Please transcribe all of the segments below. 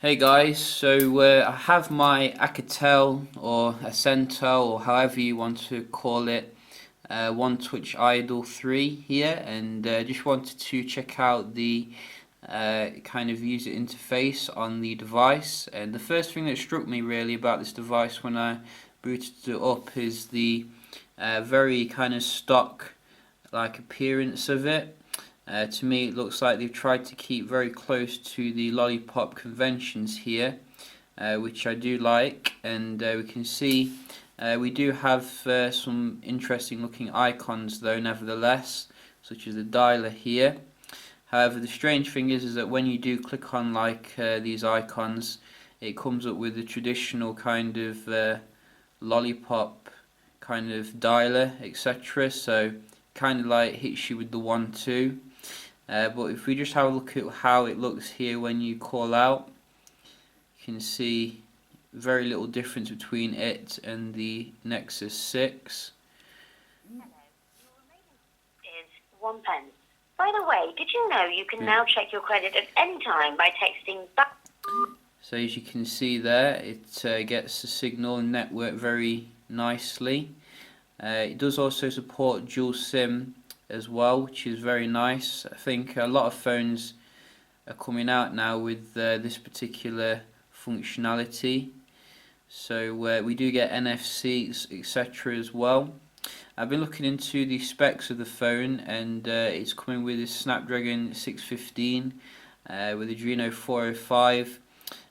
Hey guys, so I have my Alcatel or Accento or however you want to call it, One Touch Idol 3 here, and just wanted to check out the kind of user interface on the device. And the first thing that struck me really about this device when I booted it up is the very kind of stock like appearance of it. To me it looks like they've tried to keep very close to the lollipop conventions here, which I do like, and we can see we do have some interesting looking icons though nevertheless, such as the dialer here. However, the strange thing is that when you do click on like these icons, it comes up with the traditional kind of lollipop kind of dialer, etc. So kind of like hits you with the 1-2. But if we just have a look at how it looks here when you call out, you can see very little difference between it and the Nexus 6. Hello, your remaining is 1 pence. By the way, did you know you can now check your credit at any time by texting back? So as you can see there, it gets the signal and network very nicely. It does also support dual SIM as well, which is very nice. I think a lot of phones are coming out now with this particular functionality. So we do get NFC, etc. as well. I've been looking into the specs of the phone, and it's coming with a Snapdragon 615 with Adreno 405.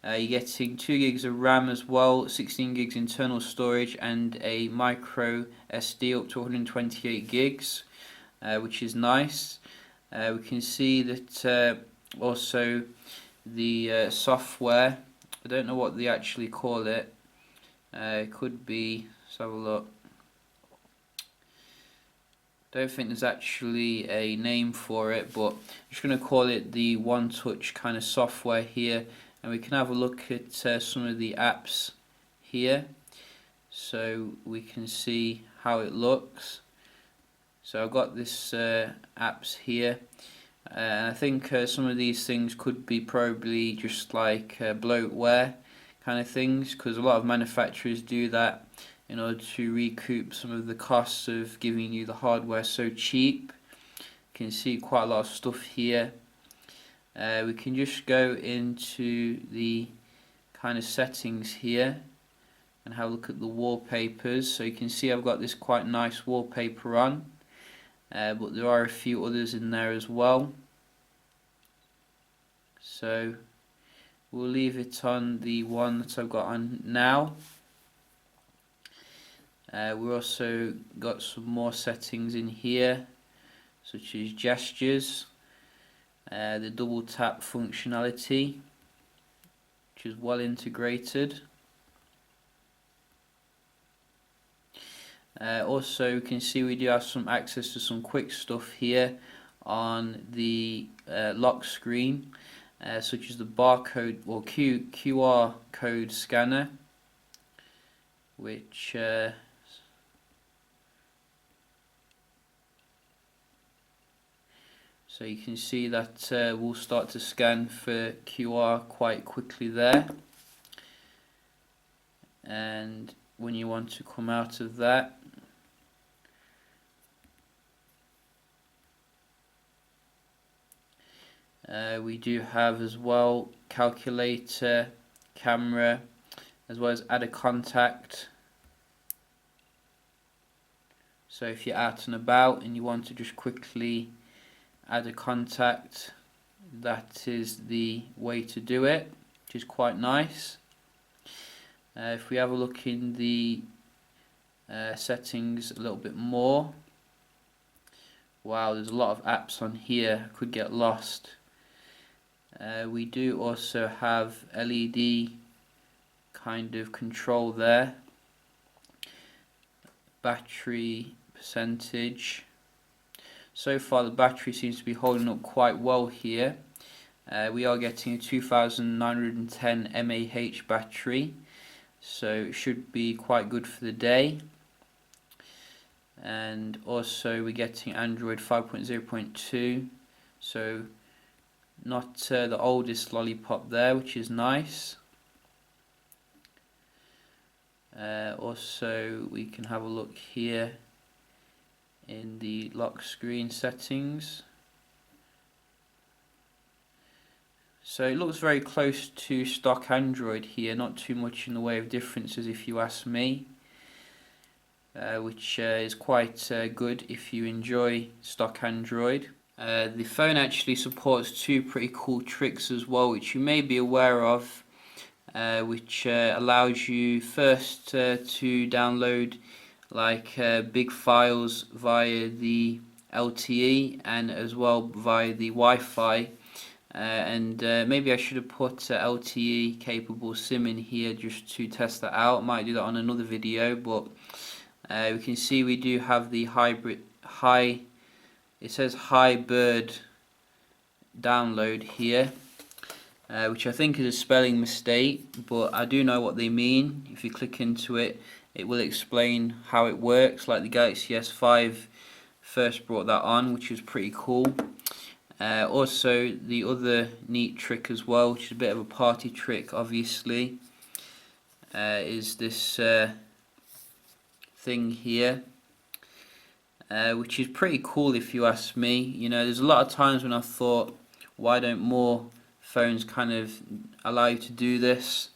You're getting 2 gigs of RAM as well, 16 gigs internal storage, and a micro SD up to 128 gigs, which is nice. We can see that also the software, I don't know what they actually call it. It could be, let's have a look. Don't think there's actually a name for it, but I'm just going to call it the One Touch kind of software here. And we can have a look at some of the apps here, so we can see how it looks. So I've got this apps here, and I think some of these things could be probably just like bloatware kind of things, because a lot of manufacturers do that in order to recoup some of the costs of giving you the hardware so cheap. You can see quite a lot of stuff here. We can just go into the kind of settings here and have a look at the wallpapers. So you can see I've got this quite nice wallpaper on, but there are a few others in there as well. So we'll leave it on the one that I've got on now. We've also got some more settings in here, such as gestures. The double tap functionality, which is well integrated. Also, you can see we do have some access to some quick stuff here on the lock screen, such as the barcode or QR code scanner, which so you can see that we'll start to scan for QR quite quickly there. And when you want to come out of that, we do have as well calculator, camera, as well as add a contact. So if you're out and about and you want to just quickly add a contact, that is the way to do it, which is quite nice. If we have a look in the settings a little bit more, wow, there's a lot of apps on here, I could get lost. We do also have LED kind of control there, battery percentage. So far the battery seems to be holding up quite well here. We are getting a 2910 mAh battery, so it should be quite good for the day. And also we're getting Android 5.0.2, so not the oldest lollipop there, which is nice. Also, we can have a look here in the lock screen settings. So it looks very close to stock Android here, not too much in the way of differences if you ask me, which is quite good if you enjoy stock Android. The phone actually supports two pretty cool tricks as well, which you may be aware of, which allows you first to download like big files via the LTE and as well via the Wi-Fi. And maybe I should have put LTE capable SIM in here just to test that out. Might do that on another video, but we can see we do have the it says high bird download here, which I think is a spelling mistake, but I do know what they mean. If you click into it, it will explain how it works, like the Galaxy S5 first brought that on, which is pretty cool. Also, the other neat trick as well, which is a bit of a party trick obviously, is this thing here, which is pretty cool if you ask me. You know, there's a lot of times when I've thought, why don't more phones kind of allow you to do this,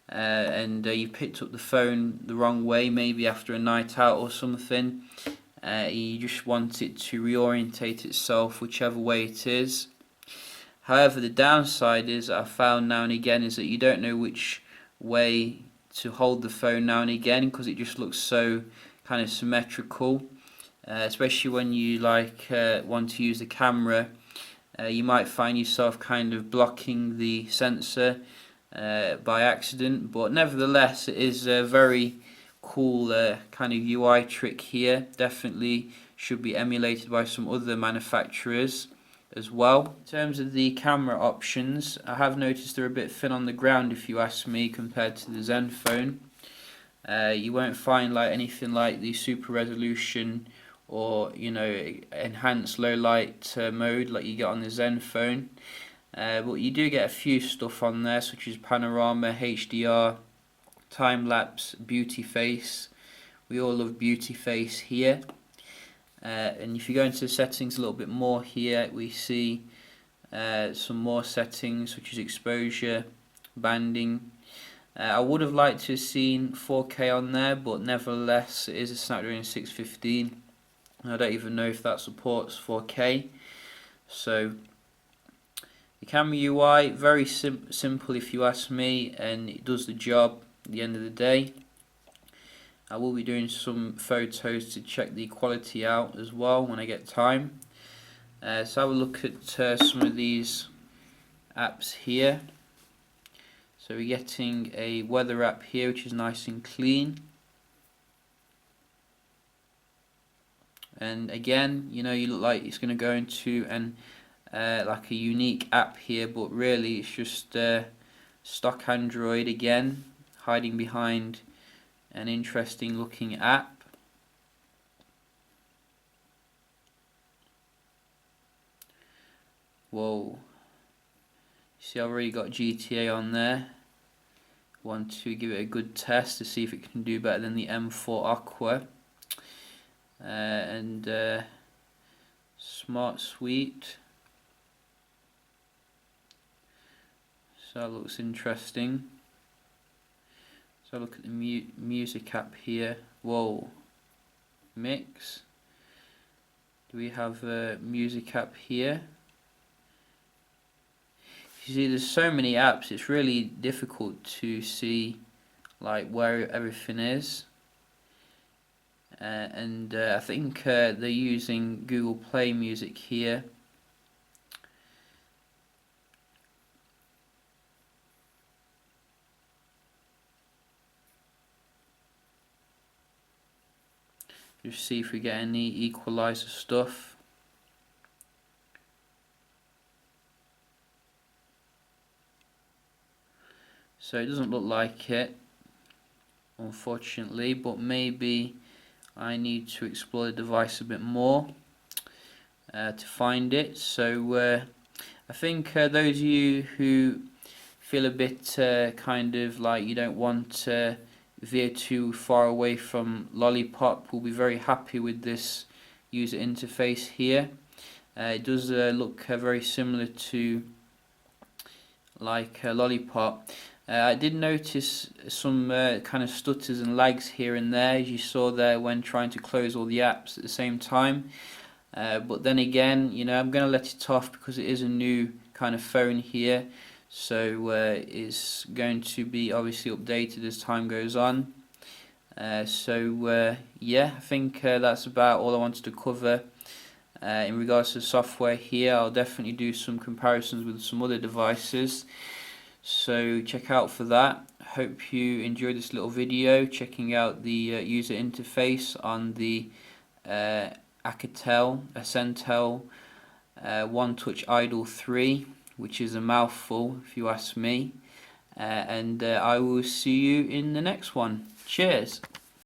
and you picked up the phone the wrong way, maybe after a night out or something. You just want it to reorientate itself whichever way it is. However, the downside is, I found now and again, is that you don't know which way to hold the phone now and again, because it just looks so kind of symmetrical, especially when you like want to use the camera. You might find yourself kind of blocking the sensor by accident, but nevertheless it is a very cool kind of UI trick here. Definitely should be emulated by some other manufacturers as well. In terms of the camera options, I have noticed they're a bit thin on the ground if you ask me, compared to the Zenfone. You won't find like anything like the super resolution or, you know, enhanced low light mode like you get on the Zenfone, but you do get a few stuff on there, such as panorama, HDR, time-lapse, beauty face. We all love beauty face here. And if you go into the settings a little bit more here, we see some more settings such as exposure, banding. I would have liked to have seen 4K on there, but nevertheless it is a Snapdragon 615. I don't even know if that supports 4K. So the camera UI, very simple if you ask me, and it does the job at the end of the day. I will be doing some photos to check the quality out as well when I get time. So have a look at some of these apps here. So we're getting a weather app here, which is nice and clean. And again, you know, you look like it's going to go into an like a unique app here, but really it's just stock Android again, hiding behind an interesting looking app. Whoa, see, I've already got GTA on there. Want to give it a good test to see if it can do better than the M4 Aqua. And Smart Suite. So that looks interesting. So look at the music app here. Whoa, mix. Do we have a music app here? You see, there's so many apps, it's really difficult to see like where everything is. And I think they're using Google Play Music here. Just see if we get any equalizer stuff. So it doesn't look like it, unfortunately, but maybe I need to explore the device a bit more to find it. So I think those of you who feel a bit kind of like you don't want to veer too far away from Lollipop will be very happy with this user interface here. It does look very similar to like Lollipop. I did notice some kind of stutters and lags here and there, as you saw there when trying to close all the apps at the same time. But then again, you know, I'm going to let it off because it is a new kind of phone here, so it's going to be obviously updated as time goes on. Yeah, I think that's about all I wanted to cover. In regards to the software here, I'll definitely do some comparisons with some other devices, so check out for that. Hope you enjoyed this little video checking out the user interface on the Alcatel One Touch Idol 3, which is a mouthful if you ask me, and I will see you in the next one. Cheers.